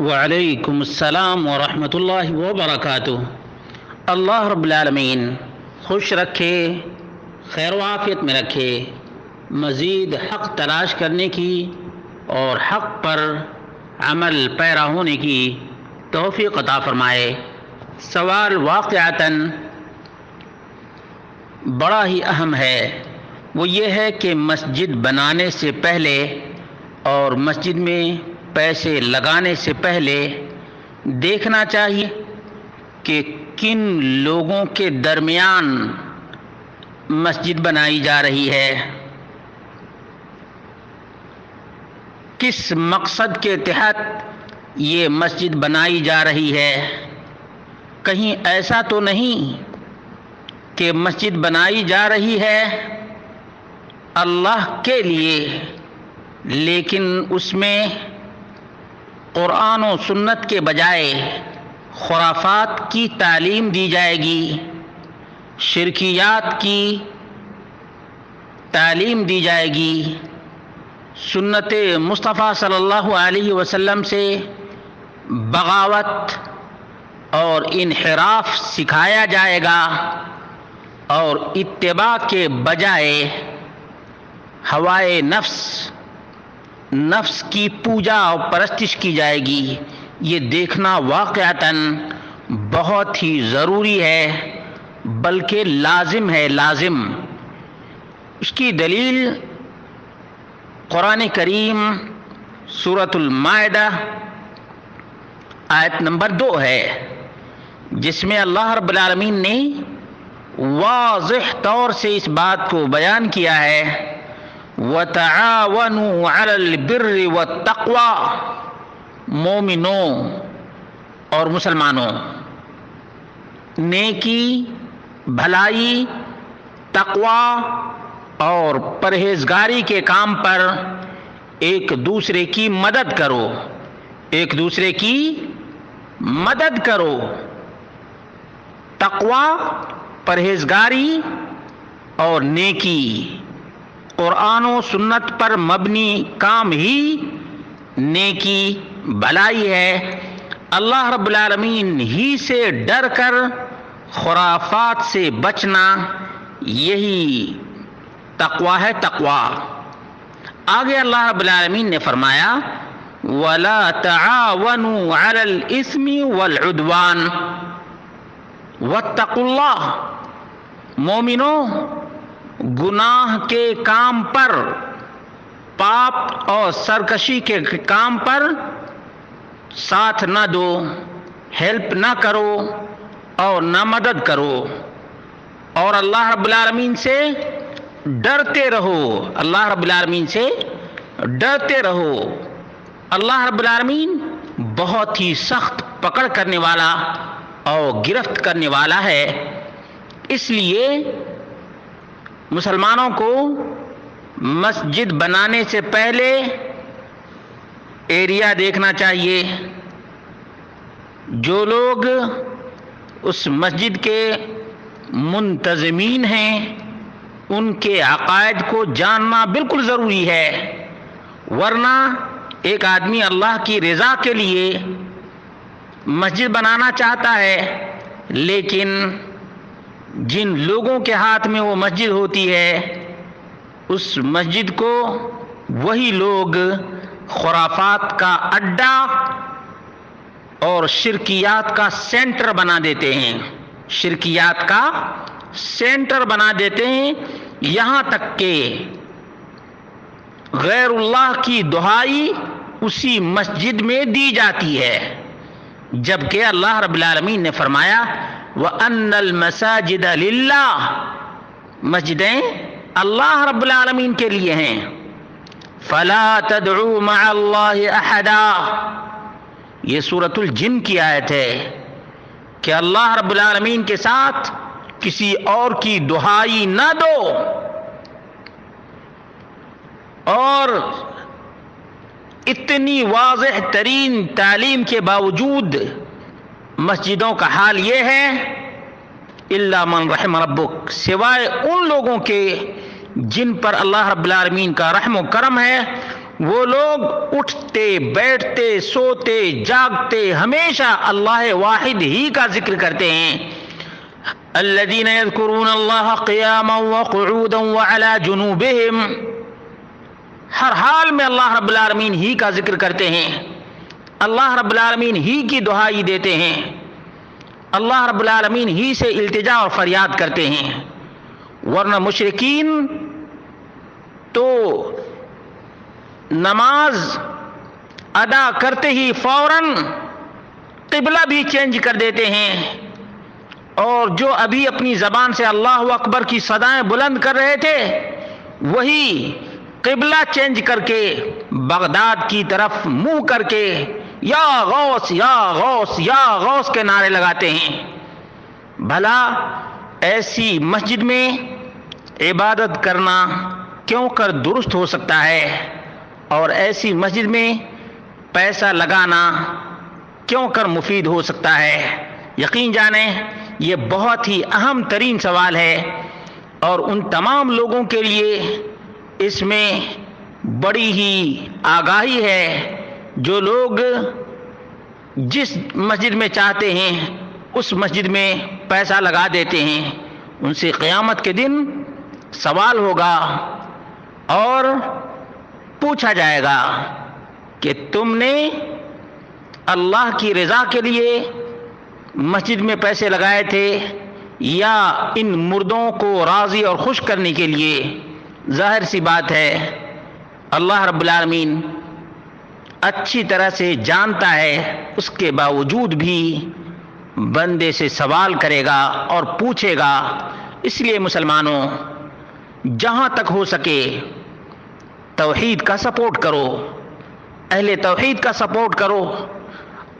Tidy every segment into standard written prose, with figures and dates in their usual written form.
وعلیکم السلام ورحمۃ اللہ وبرکاتہ۔ اللہ رب العالمین خوش رکھے، خیر و عافیت میں رکھے، مزید حق تلاش کرنے کی اور حق پر عمل پیرا ہونے کی توفیق عطا فرمائے۔ سوال واقعتاً بڑا ہی اہم ہے، وہ یہ ہے کہ مسجد بنانے سے پہلے اور مسجد میں پیسے لگانے سے پہلے دیکھنا چاہیے کہ کن لوگوں کے درمیان مسجد بنائی جا رہی ہے، کس مقصد کے تحت یہ مسجد بنائی جا رہی ہے۔ کہیں ایسا تو نہیں کہ مسجد بنائی جا رہی ہے اللہ کے لیے، لیکن اس میں قرآن و سنت کے بجائے خرافات کی تعلیم دی جائے گی، شرکیات کی تعلیم دی جائے گی، سنت مصطفیٰ صلی اللہ علیہ وسلم سے بغاوت اور انحراف سکھایا جائے گا، اور اتباع کے بجائے ہوائے نفس کی پوجا اور پرستش کی جائے گی۔ یہ دیکھنا واقعتاً بہت ہی ضروری ہے، بلکہ لازم ہے۔ اس کی دلیل قرآن کریم سورۃ المائدہ آیت نمبر 2 ہے، جس میں اللہ رب العالمین نے واضح طور سے اس بات کو بیان کیا ہے، وَتَعَاوَنُوا عَلَى الْبِرِّ وَالتَّقْوَى، مومنوں اور مسلمانوں نیکی، بھلائی، تقوی اور پرہیزگاری کے کام پر ایک دوسرے کی مدد کرو، ایک دوسرے کی مدد کرو۔ تقوی، پرہیزگاری اور نیکی، قرآن و سنت پر مبنی کام ہی نیکی بھلائی ہے۔ اللہ رب العالمین ہی سے ڈر کر خرافات سے بچنا، یہی تقوی ہے۔ تقوی آگے اللہ رب العالمین نے فرمایا وَلَا تَعَاوَنُوا عَلَى الْإِثْمِ وَالْعُدْوَانِ وَاتَّقُوا اللَّهَ، مومنوں گناہ کے کام پر، پاپ اور سرکشی کے کام پر ساتھ نہ دو، ہیلپ نہ کرو اور نہ مدد کرو، اور اللہ رب العالمین سے ڈرتے رہو، اللہ رب العالمین سے ڈرتے رہو۔ اللہ رب العالمین بہت ہی سخت پکڑ کرنے والا اور گرفت کرنے والا ہے، اس لیے مسلمانوں کو مسجد بنانے سے پہلے ایریا دیکھنا چاہیے۔ جو لوگ اس مسجد کے منتظمین ہیں، ان کے عقائد کو جاننا بالکل ضروری ہے، ورنہ ایک آدمی اللہ کی رضا کے لیے مسجد بنانا چاہتا ہے، لیکن جن لوگوں کے ہاتھ میں وہ مسجد ہوتی ہے، اس مسجد کو وہی لوگ خرافات کا اڈا اور شرکیات کا سینٹر بنا دیتے ہیں، شرکیات کا سینٹر بنا دیتے ہیں، یہاں تک کہ غیر اللہ کی دہائی اسی مسجد میں دی جاتی ہے، جبکہ اللہ رب العالمین نے فرمایا وَأَنَّ الْمَسَاجِدَ لِلَّهِ، مسجدیں اللہ رب العالمین کے لیے ہیں، فَلَا تَدْعُوا مَعَ اللَّهِ أَحَدًا، یہ سورۃ الجن کی آیت ہے کہ اللہ رب العالمین کے ساتھ کسی اور کی دہائی نہ دو۔ اور اتنی واضح ترین تعلیم کے باوجود مسجدوں کا حال یہ ہے الا من رحم ربک، سوائے ان لوگوں کے جن پر اللہ رب العالمین کا رحم و کرم ہے، وہ لوگ اٹھتے بیٹھتے سوتے جاگتے ہمیشہ اللہ واحد ہی کا ذکر کرتے ہیں. الذين يذكرون الله قياما وقعودا وعلى جنوبهم. ہر حال میں اللہ رب العالمین ہی کا ذکر کرتے ہیں، اللہ رب العالمین ہی کی دعائی دیتے ہیں، اللہ رب العالمین ہی سے التجا اور فریاد کرتے ہیں. ورنہ مشرکین تو نماز ادا کرتے ہی فوراً قبلہ بھی چینج کر دیتے ہیں، اور جو ابھی اپنی زبان سے اللہ اکبر کی صدائیں بلند کر رہے تھے وہی قبلہ چینج کر کے بغداد کی طرف منہ کر کے یا غوث یا غوث یا غوث کے نعرے لگاتے ہیں. بھلا ایسی مسجد میں عبادت کرنا کیوں کر درست ہو سکتا ہے، اور ایسی مسجد میں پیسہ لگانا کیوں کر مفید ہو سکتا ہے؟ یقین جانیں یہ بہت ہی اہم ترین سوال ہے، اور ان تمام لوگوں کے لیے اس میں بڑی ہی آگاہی ہے جو لوگ جس مسجد میں چاہتے ہیں اس مسجد میں پیسہ لگا دیتے ہیں. ان سے قیامت کے دن سوال ہوگا اور پوچھا جائے گا کہ تم نے اللہ کی رضا کے لیے مسجد میں پیسے لگائے تھے یا ان مردوں کو راضی اور خوش کرنے کے لیے؟ ظاہر سی بات ہے اللہ رب العالمین اچھی طرح سے جانتا ہے، اس کے باوجود بھی بندے سے سوال کرے گا اور پوچھے گا. اس لیے مسلمانوں جہاں تک ہو سکے توحید کا سپورٹ کرو، اہل توحید کا سپورٹ کرو،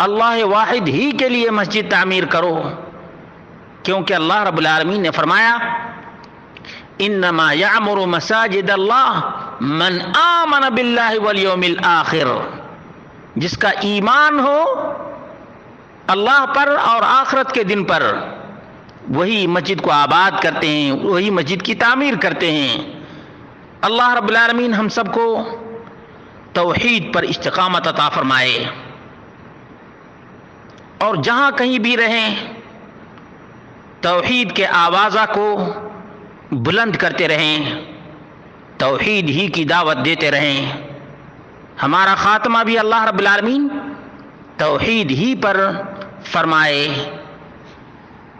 اللہ واحد ہی کے لیے مسجد تعمیر کرو، کیونکہ اللہ رب العالمین نے فرمایا انما یعمر مساجد اللہ من آمن باللہ والیوم الآخر. جس کا ایمان ہو اللہ پر اور آخرت کے دن پر وہی مسجد کو آباد کرتے ہیں، وہی مسجد کی تعمیر کرتے ہیں. اللہ رب العالمین ہم سب کو توحید پر استقامت عطا فرمائے، اور جہاں کہیں بھی رہیں توحید کے آوازہ کو بلند کرتے رہیں، توحید ہی کی دعوت دیتے رہیں. ہمارا خاتمہ بھی اللہ رب العالمین توحید ہی پر فرمائے.